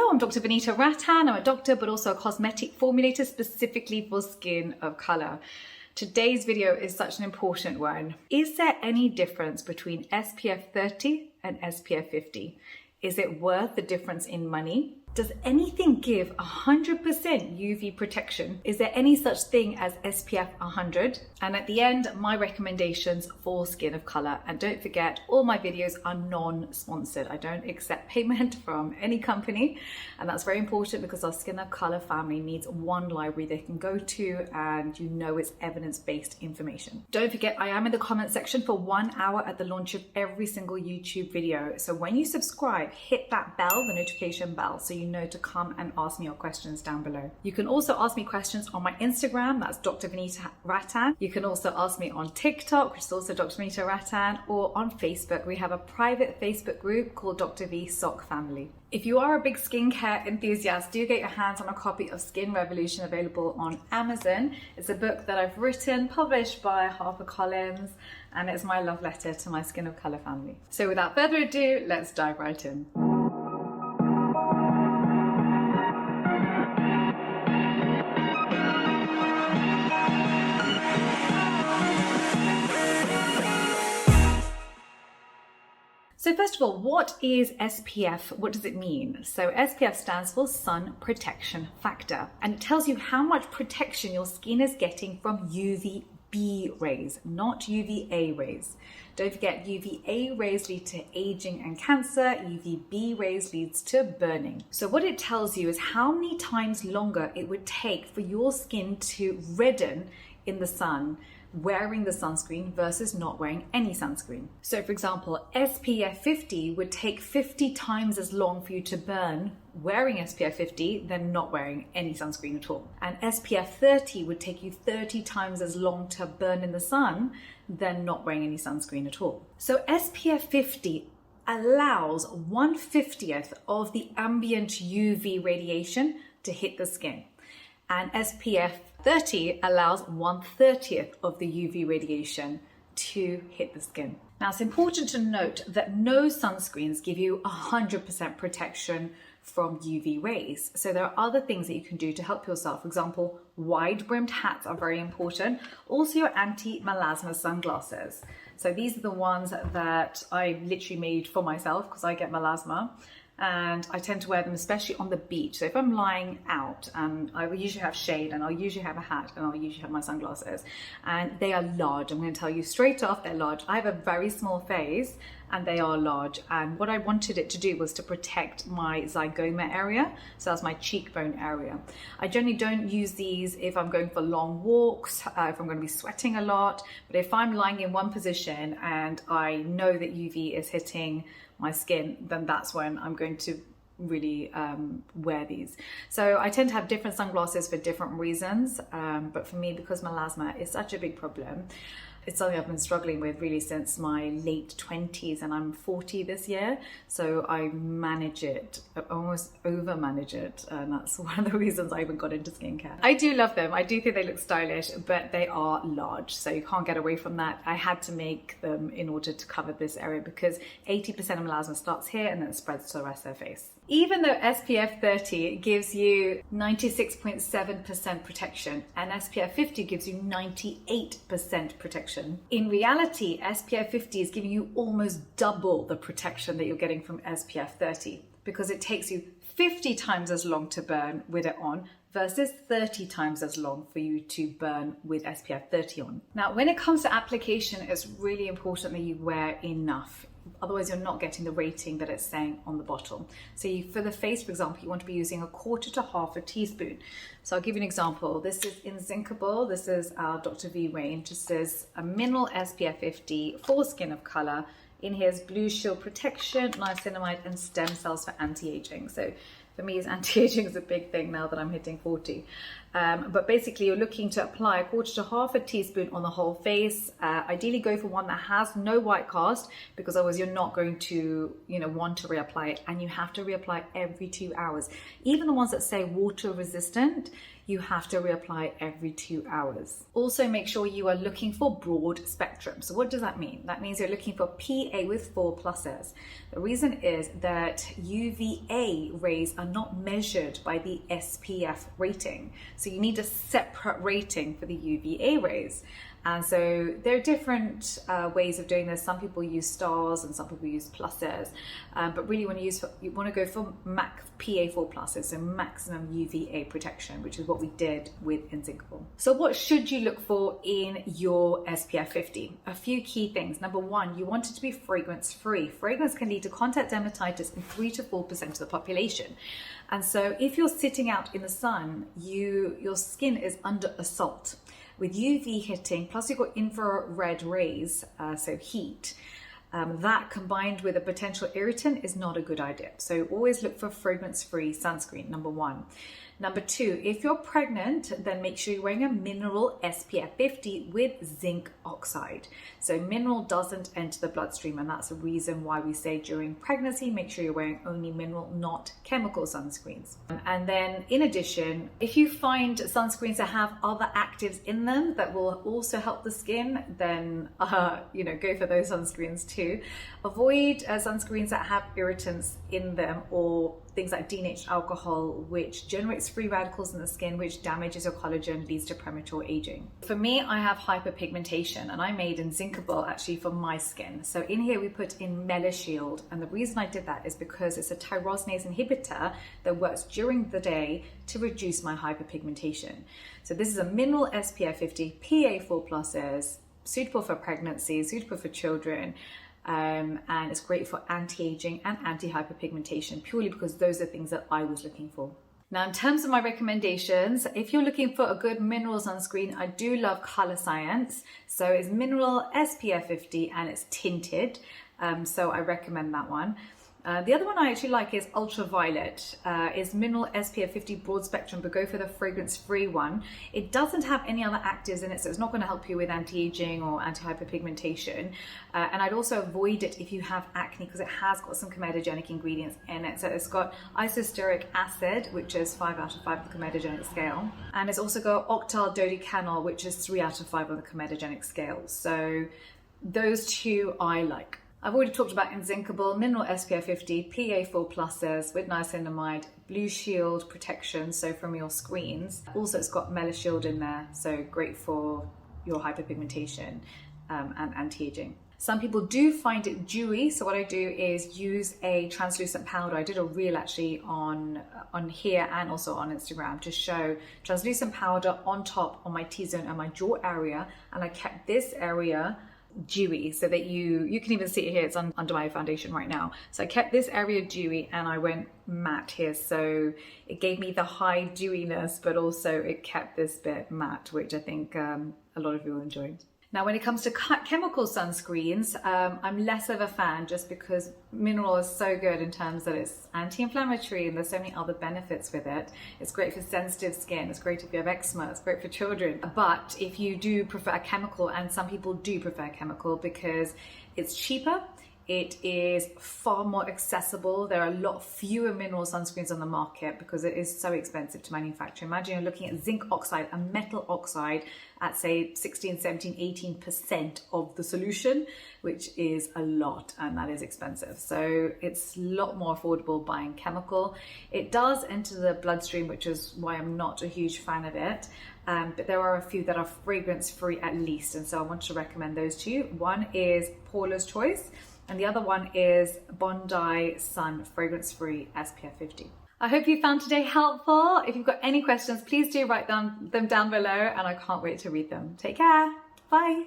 Hello, I'm Dr. Vanita Rattan. I'm a doctor, but also a cosmetic formulator specifically for skin of color. Today's video is such an important one. Is there any difference between SPF 30 and SPF 50? Is it worth the difference in money? Does anything give 100% UV protection? Is there any such thing as SPF 100? And at the end, my recommendations for skin of color. And don't forget, all my videos are non-sponsored. I don't accept payment from any company. And that's very important because our skin of color family needs one library they can go to, and you know it's evidence-based information. Don't forget, I am in the comment section for 1 hour at the launch of every single YouTube video. So when you subscribe, hit that bell, the notification bell, so you know to come and ask me your questions down below. You can also ask me questions on my Instagram, that's Dr. Vanita Rattan. You can also ask me on TikTok, which is also Dr. Vanita Rattan, or on Facebook. We have a private Facebook group called Dr. V Sock Family. If you are a big skincare enthusiast, do get your hands on a copy of Skin Revolution available on Amazon. It's a book that I've written, published by HarperCollins, and it's my love letter to my skin of color family. So without further ado, let's dive right in. So first of all, what is SPF? What does it mean? So SPF stands for Sun Protection Factor, and it tells you how much protection your skin is getting from UVB rays, not UVA rays. Don't forget, UVA rays lead to aging and cancer, UVB rays leads to burning. So what it tells you is how many times longer it would take for your skin to redden in the sun wearing the sunscreen versus not wearing any sunscreen. So for example, SPF 50 would take 50 times as long for you to burn wearing SPF 50 than not wearing any sunscreen at all. And SPF 30 would take you 30 times as long to burn in the sun than not wearing any sunscreen at all. So SPF 50 allows 1/50th of the ambient UV radiation to hit the skin. And SPF 30 allows 1/30th of the UV radiation to hit the skin. Now, it's important to note that no sunscreens give you 100% protection from UV rays. So there are other things that you can do to help yourself. For example, wide-brimmed hats are very important. Also your anti-melasma sunglasses. So these are the ones that I literally made for myself because I get melasma. And I tend to wear them especially on the beach. So if I'm lying out, and I will usually have shade, and I'll usually have a hat, and I'll usually have my sunglasses, and they are large. I'm going to tell you straight off, they're large. I have a very small face and they are large, and what I wanted it to do was to protect my zygoma area, so that's my cheekbone area. I generally don't use these if I'm going for long walks, if I'm going to be sweating a lot, but if I'm lying in one position and I know that UV is hitting my skin, then that's when I'm going to really wear these. So I tend to have different sunglasses for different reasons, but for me, because melasma is such a big problem, it's something I've been struggling with really since my late 20s, and I'm 40 this year. So I manage it, almost over manage it. And that's one of the reasons I even got into skincare. I do love them. I do think they look stylish, but they are large. So you can't get away from that. I had to make them in order to cover this area because 80% of melasma starts here and then it spreads to the rest of their face. Even though SPF 30 gives you 96.7% protection and SPF 50 gives you 98% protection, in reality, SPF 50 is giving you almost double the protection that you're getting from SPF 30 because it takes you 50 times as long to burn with it on versus 30 times as long for you to burn with SPF 30 on. Now, when it comes to application, it's really important that you wear enough. Otherwise, you're not getting the rating that it's saying on the bottle. So for the face, for example, you want to be using 1/4 to 1/2 teaspoon. So I'll give you an example. This is Inzincable. This is our Dr. V range. This is a mineral SPF 50 for skin of color. In here is Blue Shield Protection, Niacinamide, and Stem Cells for anti-aging. So for me, anti-aging is a big thing now that I'm hitting 40. But basically, you're looking to apply 1/4 to 1/2 teaspoon on the whole face. Ideally, go for one that has no white cast, because otherwise you're not going to, want to reapply it, and you have to reapply every 2 hours. Even the ones that say water resistant, you have to reapply every 2 hours. Also, make sure you are looking for broad spectrum. So what does that mean? That means you're looking for PA with 4 pluses. The reason is that UVA rays are not measured by the SPF rating. So you need a separate rating for the UVA rays. And so there are different ways of doing this. Some people use stars and some people use pluses, but really you want to go for max PA4 pluses, so maximum UVA protection, which is what we did with Inzincable. So what should you look for in your SPF 50? A few key things. Number one, you want it to be fragrance free. Fragrance can lead to contact dermatitis in 3 to 4% of the population. And so if you're sitting out in the sun, your skin is under assault. With UV hitting, plus you've got infrared rays, so heat, that combined with a potential irritant is not a good idea. So always look for fragrance-free sunscreen, number one. Number two, if you're pregnant, then make sure you're wearing a mineral SPF 50 with zinc oxide. So mineral doesn't enter the bloodstream, and that's the reason why we say during pregnancy, make sure you're wearing only mineral, not chemical sunscreens. And then in addition, if you find sunscreens that have other actives in them that will also help the skin, then go for those sunscreens too. Avoid sunscreens that have irritants in them or things like denatured alcohol, which generates free radicals in the skin, which damages your collagen, leads to premature aging. For me, I have hyperpigmentation, and I made Inzincable actually for my skin. So in here we put in Melashield, and the reason I did that is because it's a tyrosinase inhibitor that works during the day to reduce my hyperpigmentation. So this is a mineral SPF 50, PA4 pluses, suitable for pregnancy, suitable for children. And it's great for anti-aging and anti-hyperpigmentation, purely because those are things that I was looking for. Now, in terms of my recommendations, if you're looking for a good mineral sunscreen, I do love Color Science. So it's mineral SPF 50 and it's tinted. So I recommend that one. The other one I actually like is Ultraviolet. Is mineral SPF 50 broad spectrum, but go for the fragrance-free one. It doesn't have any other actives in it, so it's not going to help you with anti-aging or anti-hyperpigmentation. And I'd also avoid it if you have acne, because it has got some comedogenic ingredients in it. So it's got isosteric acid, which is 5 out of 5 on the comedogenic scale. And it's also got octyl dodecanol, which is 3 out of 5 on the comedogenic scale. So those two I like. I've already talked about Inzincable, mineral SPF 50, PA4 pluses with niacinamide, blue shield protection, so from your screens. Also, it's got Melashield in there, so great for your hyperpigmentation and anti-aging. Some people do find it dewy, so what I do is use a translucent powder. I did a reel actually on here and also on Instagram to show translucent powder on top on my T-zone and my jaw area, and I kept this area dewy so that you can even see it here. It's under my foundation right now. So I kept this area dewy and I went matte here, so it gave me the high dewiness, but also it kept this bit matte, which I think a lot of you will enjoy. Now, when it comes to chemical sunscreens, I'm less of a fan, just because mineral is so good in terms that it's anti-inflammatory and there's so many other benefits with it. It's great for sensitive skin, it's great if you have eczema, it's great for children. But if you do prefer a chemical, and some people do prefer chemical because it's cheaper, it is far more accessible. There are a lot fewer mineral sunscreens on the market because it is so expensive to manufacture. Imagine you're looking at zinc oxide, a metal oxide, at say 16, 17, 18% of the solution, which is a lot, and that is expensive. So it's a lot more affordable buying chemical. It does enter the bloodstream, which is why I'm not a huge fan of it. But there are a few that are fragrance free at least. And so I want to recommend those two. One is Paula's Choice, and the other one is Bondi Sun Fragrance Free SPF 50. I hope you found today helpful. If you've got any questions, please do write them down below, and I can't wait to read them. Take care. Bye.